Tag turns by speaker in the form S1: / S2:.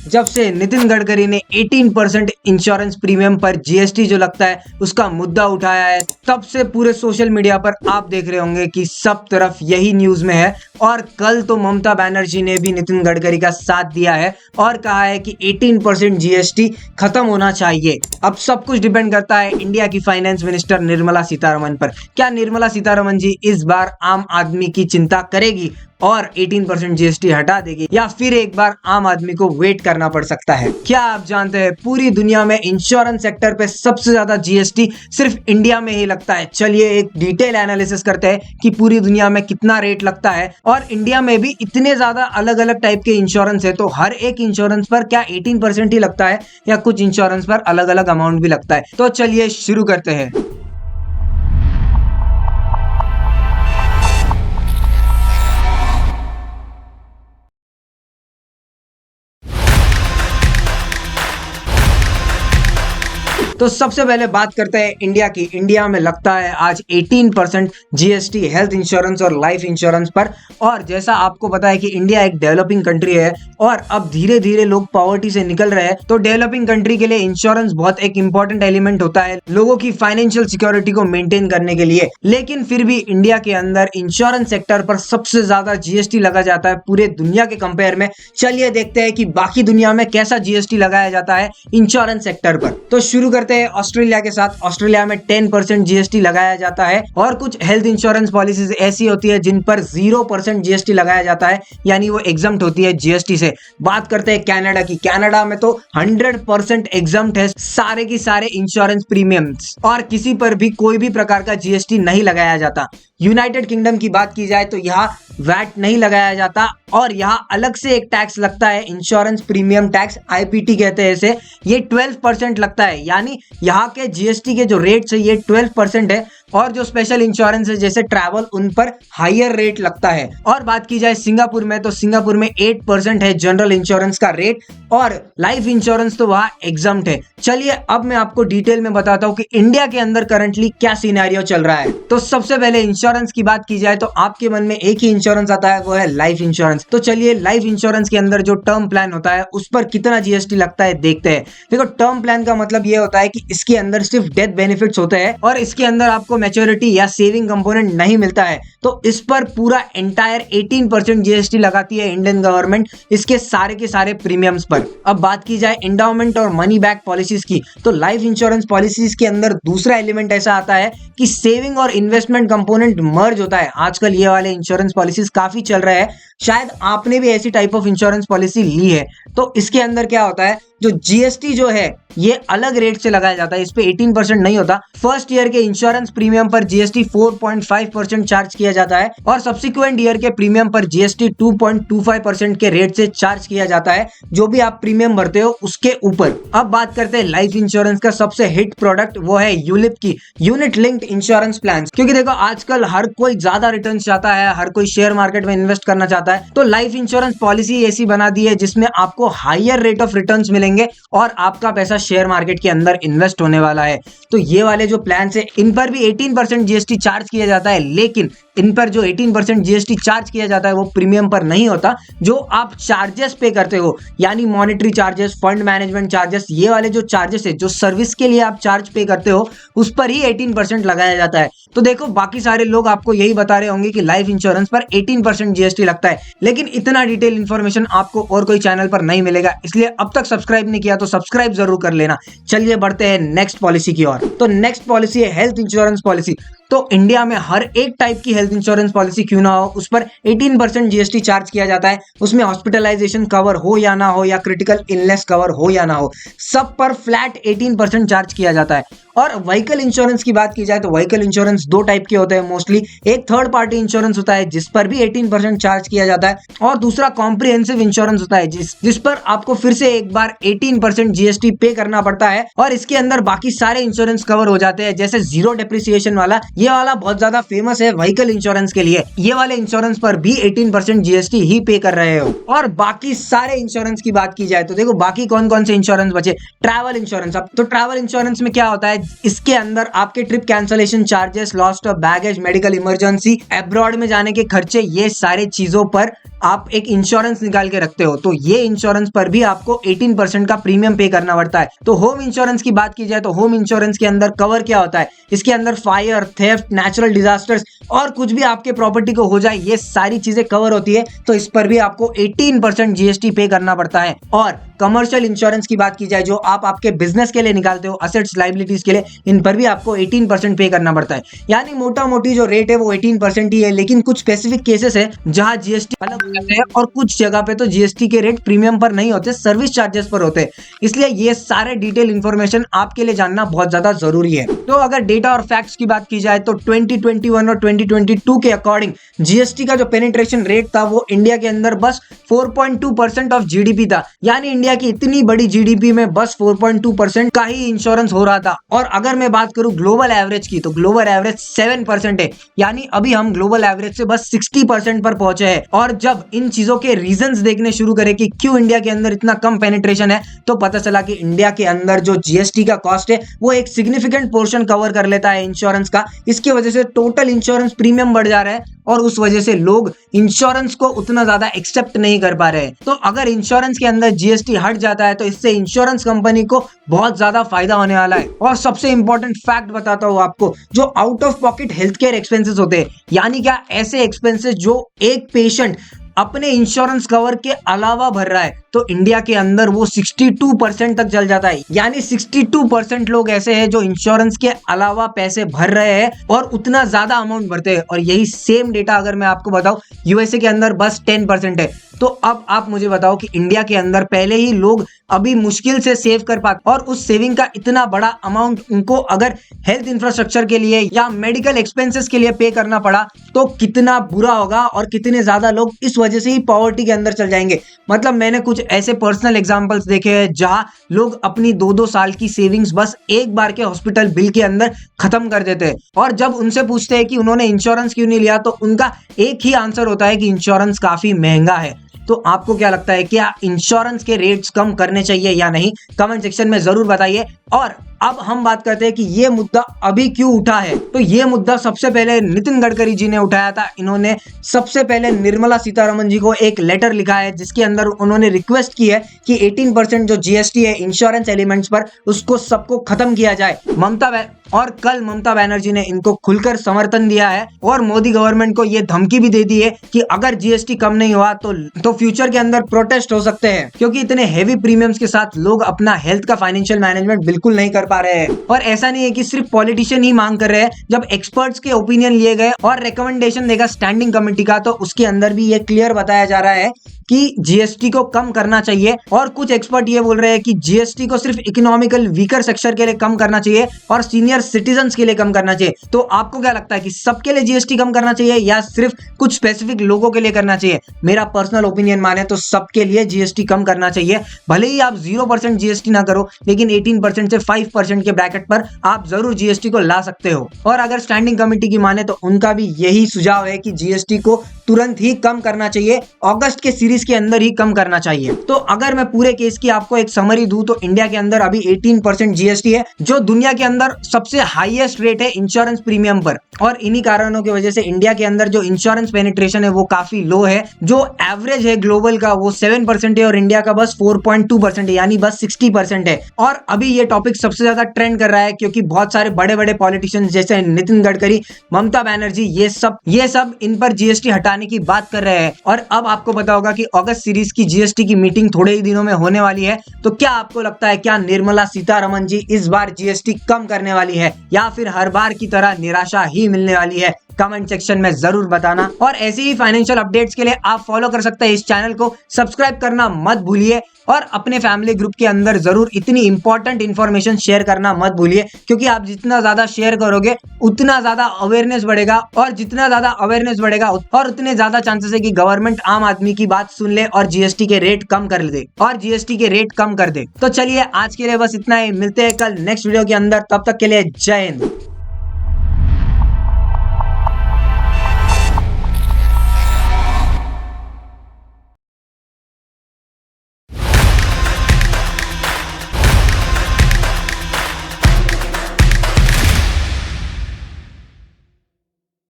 S1: जब से नितिन गडकरी ने 18% इंश्योरेंस प्रीमियम पर जीएसटी जो लगता है उसका मुद्दा उठाया है, तब से पूरे सोशल मीडिया पर आप देख रहे होंगे कि सब तरफ यही न्यूज में है। और कल तो ममता बनर्जी ने भी नितिन गडकरी का साथ दिया है और कहा है कि 18% जीएसटी खत्म होना चाहिए। अब सब कुछ डिपेंड करता है इंडिया की फाइनेंस मिनिस्टर निर्मला सीतारमण पर। क्या निर्मला सीतारमण जी इस बार आम आदमी की चिंता करेगी और 18% जीएसटी हटा देगी, या फिर एक बार आम आदमी को वेट करना पड़ सकता है? क्या आप जानते हैं पूरी दुनिया में इंश्योरेंस सेक्टर पे सबसे ज्यादा जीएसटी सिर्फ इंडिया में ही लगता है? चलिए एक डिटेल एनालिसिस करते हैं कि पूरी दुनिया में कितना रेट लगता है। और इंडिया में भी इतने ज्यादा अलग अलग टाइप के इंश्योरेंस है, तो हर एक इंश्योरेंस पर क्या 18% ही लगता है या कुछ इंश्योरेंस पर अलग अलग अमाउंट भी लगता है? तो चलिए शुरू करते हैं। तो सबसे पहले बात करते हैं इंडिया की। इंडिया में लगता है आज 18% जीएसटी हेल्थ इंश्योरेंस और लाइफ इंश्योरेंस पर। और जैसा आपको पता है कि इंडिया एक डेवलपिंग कंट्री है और अब धीरे धीरे लोग पॉवर्टी से निकल रहे हैं, तो डेवलपिंग कंट्री के लिए इंश्योरेंस बहुत एक इंपॉर्टेंट एलिमेंट होता है लोगों की फाइनेंशियल सिक्योरिटी को मेंटेन करने के लिए। लेकिन फिर भी इंडिया के अंदर इंश्योरेंस सेक्टर पर सबसे ज्यादा जीएसटी लगा जाता है पूरे दुनिया के कंपेयर में। चलिए देखते हैं कि बाकी दुनिया में कैसा जीएसटी लगाया जाता है इंश्योरेंस सेक्टर पर। तो शुरू करते हैं ऑस्ट्रेलिया के साथ। ऑस्ट्रेलिया में 10% जीएसटी लगाया जाता है और कुछ हेल्थ इंश्योरेंस पॉलिसीज ऐसी होती है जिन पर 0% जीएसटी लगाया जाता है, यानी वो एग्जम्प्ट होती है जीएसटी से। बात करते हैं कनाडा की। कनाडा में तो 100% एग्जम्प्ट है सारे की सारे इंश्योरेंस प्रीमियम्स और किसी पर भी कोई भी प्रकार का जीएसटी नहीं लगाया जाता। यूनाइटेड किंगडम की बात की जाए तो यहाँ वैट नहीं लगाया जाता और यहाँ अलग से एक टैक्स लगता है, इंश्योरेंस प्रीमियम टैक्स, आईपीटी कहते हैं इसे। ये 12% लगता है, यानी यहाँ के जीएसटी के जो रेट्स है ये 12% है। और जो स्पेशल इंश्योरेंस है जैसे ट्रैवल, उन पर हायर रेट लगता है। और बात की जाए सिंगापुर में तो सिंगापुर में 8% है जनरल इंश्योरेंस का रेट और लाइफ इंश्योरेंस तो वहां एग्जम्प्ट है। चलिए अब मैं आपको डिटेल में बताता हूँ कि इंडिया के अंदर करंटली क्या सिनेरियो चल रहा है। तो सबसे पहले इंश्योरेंस की बात की जाए तो आपके मन में एक ही इंश्योरेंस आता है, वो है लाइफ इंश्योरेंस। तो चलिए लाइफ इंश्योरेंस के अंदर जो टर्म प्लान होता है उस पर कितना जीएसटी लगता है देखते हैं। देखो टर्म प्लान का मतलब ये होता है कि इसके अंदर सिर्फ डेथ बेनिफिट्स होते हैं और इसके अंदर आपको मैच्योरिटी या सेविंग कंपोनेंट नहीं मिलता है, तो इस पर पूरा एंटायर 18% जीएसटी लगाती है इंडियन गवर्नमेंट इसके सारे के सारे प्रीमियम्स पर। अब बात की जाए एंडाउमेंट और मनी बैक पॉलिसीज की, तो लाइफ इंश्योरेंस पॉलिसीज के अंदर दूसरा एलिमेंट ऐसा आता है कि सेविंग और इन्वेस्टमेंट कंपोनेंट मर्ज होता है। आजकल ये वाले इंश्योरेंस पॉलिसीज काफी चल रहे हैं, शायद आपने भी ऐसी टाइप ऑफ इंश्योरेंस पॉलिसी ली है। तो इसके अंदर क्या होता है, जो जीएसटी जो है ये अलग रेट से लगाया जाता है, इस पे 18% नहीं होता। फर्स्ट ईयर के इंश्योरेंस प्रीमियम पर जीएसटी 4.5% चार्ज किया जाता है और सब्सिक्वेंट ईयर के प्रीमियम पर जीएसटी 2.25% के रेट से चार्ज किया जाता है, जो भी आप प्रीमियम भरते हो उसके ऊपर। अब बात करते हैं लाइफ इंश्योरेंस का सबसे हिट प्रोडक्ट, वो है यूलिप की यूनिट लिंक्ड इंश्योरेंस प्लान। क्योंकि देखो आजकल हर कोई ज्यादा रिटर्न चाहता है, हर कोई शेयर मार्केट में इन्वेस्ट करना चाहता है, तो लाइफ इंश्योरेंस पॉलिसी ऐसी बना दी है जिसमें आपको हायर रेट ऑफ रिटर्न्स मिलेंगे और आपका पैसा शेयर मार्केट के अंदर इन्वेस्ट होने वाला है। तो ये वाले जो प्लान है इन पर भी 18% जीएसटी चार्ज किया जाता है, लेकिन इन पर जो 18% जीएसटी चार्ज किया जाता है वो प्रीमियम पर नहीं होता। जो आप चार्जेस पे करते हो, यानी monetary charges, fund management charges, ये वाले जो चार्जेस है, जो सर्विस के लिए आप चार्ज पे करते हो, उस पर ही 18% लगाया जाता है। तो देखो बाकी सारे लोग आपको यही बता रहे होंगे कि लाइफ इंश्योरेंस पर 18% जीएसटी लगता है, लेकिन इतना डिटेल इंफॉर्मेशन आपको और कोई चैनल पर नहीं मिलेगा। इसलिए अब तक सब्सक्राइब नहीं किया तो सब्सक्राइब जरूर कर लेना। चलिए बढ़ते हैं नेक्स्ट पॉलिसी की ओर। तो नेक्स्ट पॉलिसी है हेल्थ इंश्योरेंस पॉलिसी। तो इंडिया में हर एक टाइप की हेल्थ इंश्योरेंस पॉलिसी क्यों ना हो, उस पर 18% जीएसटी चार्ज किया जाता है। उसमें हॉस्पिटलाइजेशन कवर हो या ना हो, या क्रिटिकल इलनेस कवर हो या ना हो, सब पर फ्लैट 18% चार्ज किया जाता है। और व्हीकल इंश्योरेंस की बात की जाए तो व्हीकल इंश्योरेंस दो टाइप के होते हैं मोस्टली। एक थर्ड पार्टी इंश्योरेंस होता है जिस पर भी 18% चार्ज किया जाता है, और दूसरा कॉम्प्रिहेंसिव इंश्योरेंस होता है जिस पर आपको फिर से एक बार 18% जीएसटी पे करना पड़ता है और इसके अंदर बाकी सारे इंश्योरेंस कवर हो जाते हैं, जैसे जीरो डेप्रिसिएशन वाला। ये वाला बहुत ज्यादा फेमस है व्हीकल इंश्योरेंस के लिए। ये वाले इंश्योरेंस पर भी 18% जीएसटी ही पे कर रहे हो। और बाकी सारे इंश्योरेंस की बात की जाए तो देखो बाकी कौन कौन से इंश्योरेंस बचे। Travel insurance. अब तो ट्रैवल इंश्योरेंस में क्या होता है, इसके अंदर आपके trip cancellation charges, lost of baggage, medical emergency, abroad में जाने के खर्चे, ये सारे चीजों पर आप एक इंश्योरेंस निकाल के रखते हो तो ये इंश्योरेंस पर भी आपको 18% का प्रीमियम पे करना पड़ता है। तो होम इंश्योरेंस की बात की जाए तो होम इंश्योरेंस के अंदर कवर क्या होता है, इसके अंदर फायर, थेफ्ट, नेचुरल डिजास्टर्स और कुछ भी आपके प्रॉपर्टी को हो जाए, ये सारी चीजें कवर होती है। तो इस पर भी आपको 18% जीएसटी पे करना पड़ता है। और कमर्शियल इंश्योरेंस की बात की जाए, जो आप आपके बिजनेस के लिए निकालते हो, असेट्स, लायबिलिटीज के लिए, इन पर भी आपको 18% पे करना पड़ता है। यानी मोटा मोटी जो रेट है वो 18% ही है। लेकिन कुछ स्पेसिफिक केसेस है जहां जीएसटी अलग हो जाते हैं और कुछ जगह पे तो जीएसटी के रेट प्रीमियम पर नहीं होते, सर्विस चार्जेस पर होते हैं। इसलिए ये सारे डिटेल इंफॉर्मेशन आपके लिए जानना बहुत ज्यादा जरूरी है। तो अगर डेटा और फैक्ट्स की बात की जाए तो 2021 और 2022 के अकॉर्डिंग जीएसटी का जो पेनिट्रेशन रेट था वो इंडिया के अंदर बस 4.2% ऑफ जीडीपी था। यानी इंडिया की इतनी बड़ी जीडीपी में बस 4.2% का ही इंश्योरेंस हो रहा था। और अगर मैं बात करूं ग्लोबल एवरेज की तो ग्लोबल एवरेज 7% है। यानी अभी हम ग्लोबल एवरेज से बस 60% पर पहुंचे हैं। और जब इन चीजों के रीजंस देखने शुरू करें कि क्यों इंडिया के अंदर इतना कम पेनिट्रेशन है, तो पता चला कि इंडिया के अंदर जो जीएसटी का कॉस्ट है वो एक सिग्निफिकेंट पोर्शन कवर कर लेता है इंश्योरेंस का। इसकी वजह से टोटल इंश्योरेंस प्रीमियम बढ़ जा रहा है और उस वजह से लोग इंश्योरेंस को उतना ज्यादा एक्सेप्ट नहीं कर पा रहे हैं। तो अगर इंश्योरेंस के अंदर जीएसटी हट जाता है तो इससे इंश्योरेंस कंपनी को बहुत ज्यादा फायदा होने वाला है। और सबसे इंपॉर्टेंट फैक्ट बताता हूं आपको, जो out of pocket health care expenses होते हैं, यानी क्या ऐसे एक्सपेंसेस जो एक पेशेंट अपने इंश्योरेंस कवर के अलावा भर रहा है, तो इंडिया के अंदर वो 62% तक चल जाता है। यानी 62% लोग ऐसे हैं जो इंश्योरेंस के अलावा पैसे भर रहे हैं और उतना ज्यादा अमाउंट भरते हैं। और यही सेम डेटा अगर मैं आपको बताऊं, यूएसए के अंदर बस 10% है। तो अब आप मुझे बताओ कि इंडिया के अंदर पहले ही लोग अभी मुश्किल से सेव कर पाते और उस सेविंग का इतना बड़ा अमाउंट उनको अगर हेल्थ इंफ्रास्ट्रक्चर के लिए या मेडिकल एक्सपेंसेस के लिए पे करना पड़ा तो कितना बुरा होगा और कितने ज्यादा लोग इस वजह से ही पॉवर्टी के अंदर चल जाएंगे। मतलब मैंने कुछ ऐसे पर्सनल एग्जांपल्स देखे हैं जहां लोग अपनी 2-2 साल की सेविंग्स बस एक बार के हॉस्पिटल बिल के अंदर खत्म कर देते हैं। और जब उनसे पूछते हैं कि उन्होंने इंश्योरेंस क्यों नहीं लिया तो उनका एक ही आंसर होता है कि इंश्योरेंस काफी महंगा है। तो आपको क्या लगता है, क्या इंश्योरेंस के रेट्स कम करने चाहिए या नहीं? कमेंट सेक्शन में जरूर बताइए। और अब हम बात करते हैं कि ये मुद्दा अभी क्यों उठा है। तो ये मुद्दा सबसे पहले नितिन गडकरी जी ने उठाया था। इन्होंने सबसे पहले निर्मला सीतारमण जी को एक लेटर लिखा है जिसके अंदर उन्होंने रिक्वेस्ट की है कि 18% जो जीएसटी है इंश्योरेंस एलिमेंट्स पर, उसको सबको खत्म किया जाए। और कल ममता बनर्जी ने इनको खुलकर समर्थन दिया है और मोदी गवर्नमेंट को ये धमकी भी दे दी है कि अगर जीएसटी कम नहीं हुआ तो फ्यूचर के अंदर प्रोटेस्ट हो सकते हैं, क्योंकि इतने हेवी प्रीमियम्स के साथ लोग अपना हेल्थ का फाइनेंशियल मैनेजमेंट बिल्कुल नहीं कर पा रहे हैं। और ऐसा नहीं है कि सिर्फ पॉलिटिशियन ही मांग कर रहे हैं। जब एक्सपर्ट्स के ओपिनियन लिए गए और रिकमेंडेशन देगा स्टैंडिंग कमेटी का, तो उसके अंदर भी ये क्लियर बताया जा रहा है कि जीएसटी को कम करना चाहिए। और कुछ एक्सपर्ट ये बोल रहे हैं कि जीएसटी को सिर्फ इकोनॉमिकल वीकर सेक्टर के लिए कम करना चाहिए और सीनियर सिटीजन्स के लिए कम करना चाहिए। तो आपको क्या लगता है कि सबके लिए जीएसटी कम करना चाहिए या सिर्फ कुछ स्पेसिफिक लोगों के लिए करना चाहिए? मेरा पर्सनल ओपिनियन माने तो सबके लिए जीएसटी कम करना चाहिए। भले ही आप 0% जीएसटी ना करो, लेकिन 18% से 5% के ब्रैकेट पर आप जरूर जीएसटी को ला सकते हो। और अगर स्टैंडिंग कमेटी की माने तो उनका भी यही सुझाव है कि जीएसटी को तुरंत ही कम करना चाहिए, अगस्त के सीरीज के अंदर ही कम करना चाहिए। तो अगर मैं पूरे केस की आपको एक समरी दूं तो इंडिया के अंदर अभी 18% जीएसटी है, जो दुनिया के अंदर सबसे हाईएस्ट रेट है इंश्योरेंस प्रीमियम पर। और इन्हीं कारणों की वजह से इंडिया के अंदर जो इंश्योरेंस पेनिट्रेशन है वो काफी लो है। जो एवरेज है ग्लोबल का वो 7% है और इंडिया का बस 4.2% है, यानी बस 60% है। और अभी ये टॉपिक सबसे ज्यादा ट्रेंड कर रहा है क्योंकि बहुत सारे बड़े बड़े पॉलिटिशियंस जैसे नितिन गडकरी, ममता बनर्जी, ये सब इन पर जीएसटी हटाने की बात कर रहे हैं। और अब आपको पता होगा कि अगस्त सीरीज की जीएसटी की मीटिंग थोड़े ही दिनों में होने वाली है। तो क्या आपको लगता है, क्या निर्मला सीतारमण जी इस बार जीएसटी कम करने वाली है या फिर हर बार की तरह निराशा ही मिलने वाली है? कमेंट सेक्शन में जरूर बताना। और ऐसे ही फाइनेंशियल अपडेट्स के लिए आप फॉलो कर सकते हैं इस चैनल को, सब्सक्राइब करना मत भूलिए और अपने फैमिली ग्रुप के अंदर जरूर इतनी इंपॉर्टेंट इंफॉर्मेशन शेयर करना मत भूलिए, क्योंकि आप जितना ज्यादा शेयर करोगे उतना ज्यादा अवेयरनेस बढ़ेगा और जितना ज्यादा अवेयरनेस बढ़ेगा और उतने ज्यादा चांसेस है कि गवर्नमेंट आम आदमी की बात सुन ले और जीएसटी के रेट कम कर दे। तो चलिए आज के लिए बस इतना ही, मिलते हैं कल नेक्स्ट वीडियो के अंदर, तब तक के लिए जय हिंद।